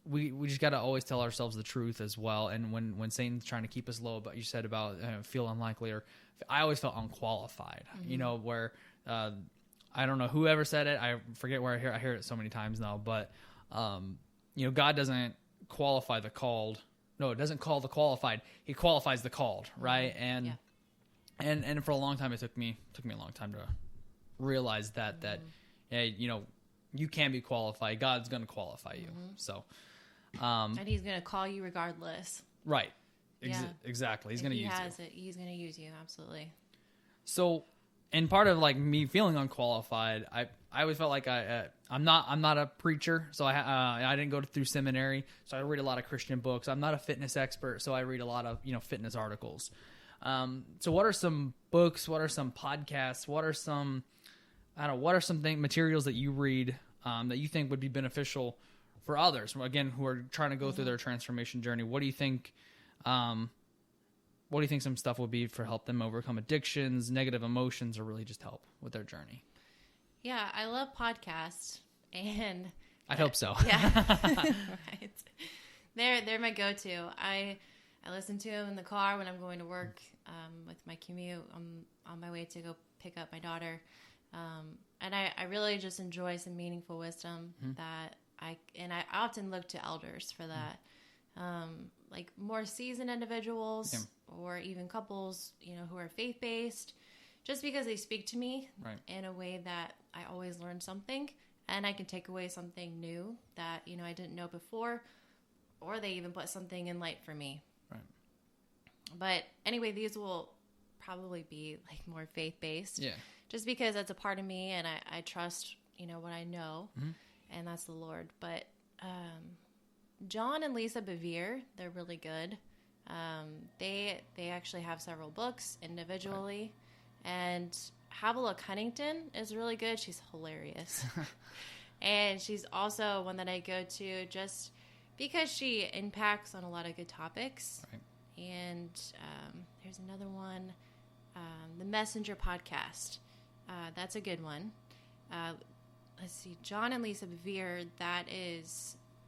we just got to always tell ourselves the truth as well. And when Satan's trying to keep us low, but you said about feel unlikely, or I always felt unqualified, where I don't know whoever said it. I forget where I hear it so many times now, but God doesn't qualify the called. No, it doesn't call the qualified. He qualifies the called, right? And and for a long time, it took me a long time to realize that you can be qualified. God's going to qualify you. So, and He's going to call you regardless. Right. Exactly. He's going to use you. He's going to use you. Absolutely. So, and part of like me feeling unqualified, I always felt like I'm not a preacher, so I didn't go through seminary, so I read a lot of Christian books. I'm not a fitness expert, so I read a lot of fitness articles. So what are some books? What are some podcasts? What are some materials that you read that you think would be beneficial for others? Again, who are trying to go through their transformation journey. What do you think? What do you think some stuff would be for help them overcome addictions, negative emotions, or really just help with their journey? Yeah, I love podcasts, and I hope so. Yeah, right. They're my go-to. I listen to them in the car when I'm going to work, with my commute. I'm on my way to go pick up my daughter, and I really just enjoy some meaningful wisdom that I often look to elders for that, like more seasoned individuals or even couples, who are faith-based, just because they speak to me in a way that I always learn something, and I can take away something new that, I didn't know before, or they even put something in light for me. Right. But anyway, these will probably be like more faith-based. Yeah. Just because that's a part of me, and I trust, what I know, and that's the Lord. But John and Lisa Bevere, they're really good. They actually have several books individually, and Havilah Cunnington is really good. She's hilarious. And she's also one that I go to just because she impacts on a lot of good topics. Right. And there's another one, the Messenger podcast. That's a good one. Let's see, John and Lisa Bevere,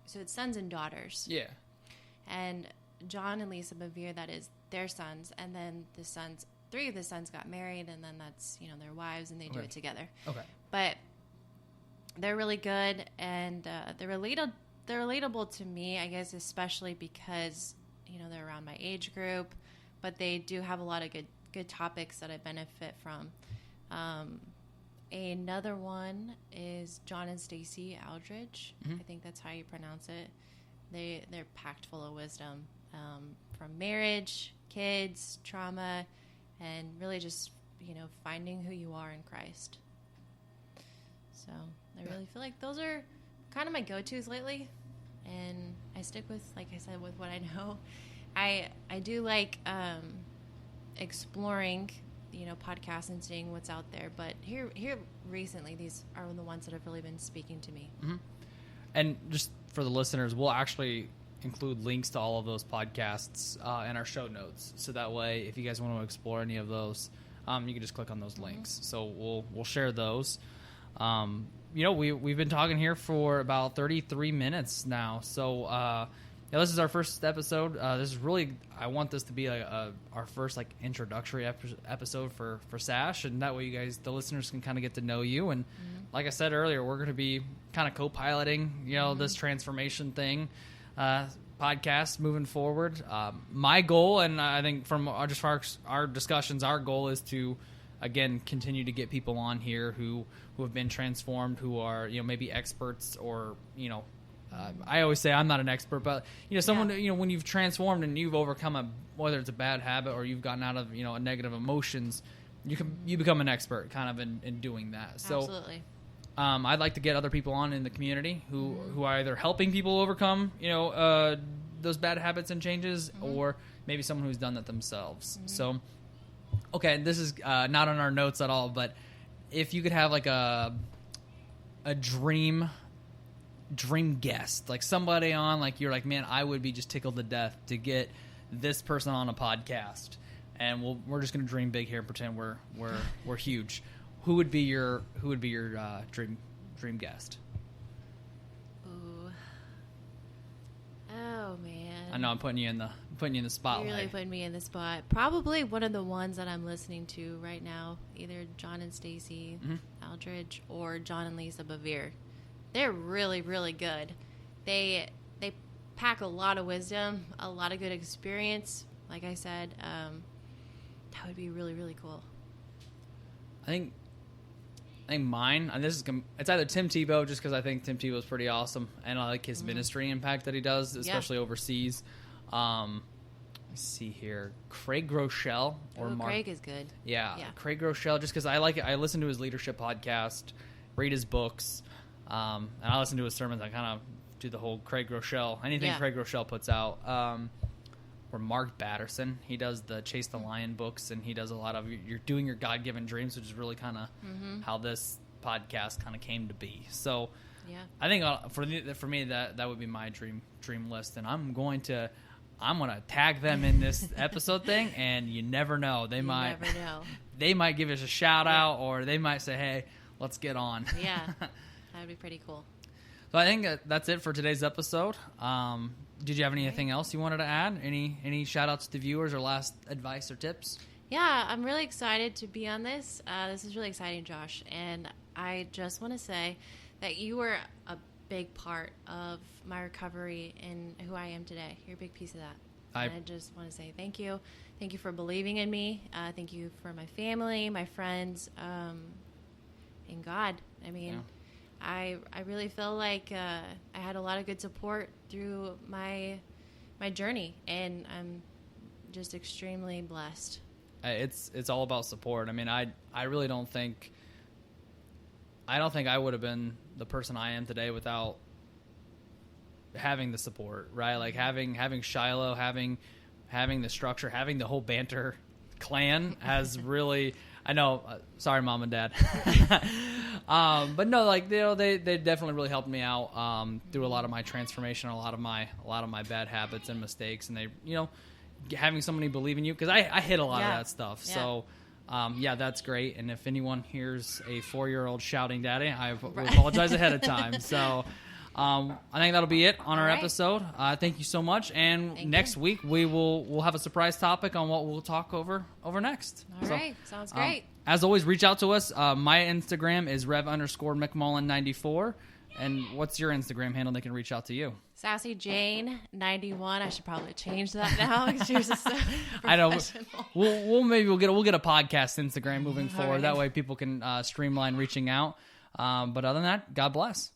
so it's sons and daughters. Yeah. And John and Lisa Bevere, that is their sons. And then three of the sons got married, and then that's, their wives, and they do it together. Okay. But they're really good, and they're relatable to me, I guess, especially because, they're around my age group, but they do have a lot of good topics that I benefit from. Another one is John and Stacy Aldridge. I think that's how you pronounce it. They're packed full of wisdom, from marriage, kids, trauma, and really just, finding who you are in Christ. So I really feel like those are kind of my go-tos lately, and I stick with, like I said, with what I know. I do like exploring, podcasts and seeing what's out there, but here recently, these are the ones that have really been speaking to me. And just for the listeners, we'll actually include links to all of those podcasts in our show notes, so that way if you guys want to explore any of those, you can just click on those links. So we'll share those. We've been talking here for about 33 minutes now, so this is our first episode. This is really, I want this to be our first introductory episode for Sash, and that way you guys, the listeners, can kind of get to know you. And like I said earlier, we're going to be kind of co-piloting, this transformation thing, podcast moving forward. My goal, and I think from our discussions, our goal is to, again, continue to get people on here who have been transformed, who are, maybe experts, or, I always say I'm not an expert, but, someone, when you've transformed and you've overcome whether it's a bad habit or you've gotten out of, a negative emotions, you become an expert kind of in doing that. So, absolutely. I'd like to get other people on in the community who are either helping people overcome, those bad habits and changes, or maybe someone who's done that themselves. So, okay, this is not on our notes at all, but if you could have a dream guest, like somebody on, you're like, man, I would be just tickled to death to get this person on a podcast, and we're just gonna dream big here and pretend we're huge. Who would be your dream guest? Ooh, I know I'm putting you in the spotlight. You're really putting me in the spot. Probably one of the ones that I'm listening to right now, either John and Stacy Aldridge or John and Lisa Bevere. They're really, really good. They pack a lot of wisdom, a lot of good experience. Like I said, that would be really, really cool. I think mine, and it's either Tim Tebow, just because I think Tim Tebow is pretty awesome, and I like his ministry impact that he does, especially overseas. Let's see here, Craig Groeschel or Mark. Craig is good. Yeah, Craig Groeschel, just because I like it. I listen to his leadership podcast, read his books, and I listen to his sermons. I kind of do the whole Craig Groeschel, anything Craig Groeschel puts out. Or Mark Batterson, he does the Chase the Lion books, and he does a lot of you're doing your God-given dreams, which is really kind of how this podcast kind of came to be. So, I think for me that would be my dream list, and I'm gonna tag them in this episode thing, and you never know, they might give us a shout out, or they might say, hey, let's get on. Yeah, that would be pretty cool. So I think that's it for today's episode. Did you have anything else you wanted to add? Any shout-outs to viewers or last advice or tips? Yeah, I'm really excited to be on this. This is really exciting, Josh. And I just want to say that you were a big part of my recovery and who I am today. You're a big piece of that. And I just want to say thank you. Thank you for believing in me. Thank you for my family, my friends, and God. I mean... Yeah. I really feel like I had a lot of good support through my journey, and I'm just extremely blessed. It's all about support. I mean, I really don't think I would have been the person I am today without having the support, right? Like having Shiloh, having the structure, having the whole Banter clan has really. I know. Sorry, Mom and Dad. But no, like they definitely really helped me out through a lot of my transformation, a lot of my bad habits and mistakes, and they, having somebody believe in you, because I hit a lot of that stuff. Yeah. So that's great. And if anyone hears a 4-year-old shouting "Daddy," I will apologize ahead of time. So. I think that'll be it on our episode. Thank you so much. And next week we'll have a surprise topic on what we'll talk over next. All right. Sounds great. As always, reach out to us. My Instagram is Rev_McMullen94. And what's your Instagram handle? They can reach out to you. Sassy Jane 91. I should probably change that now because yours is so I know. We'll get a podcast Instagram moving forward. Right. That way people can streamline reaching out. But other than that, God bless.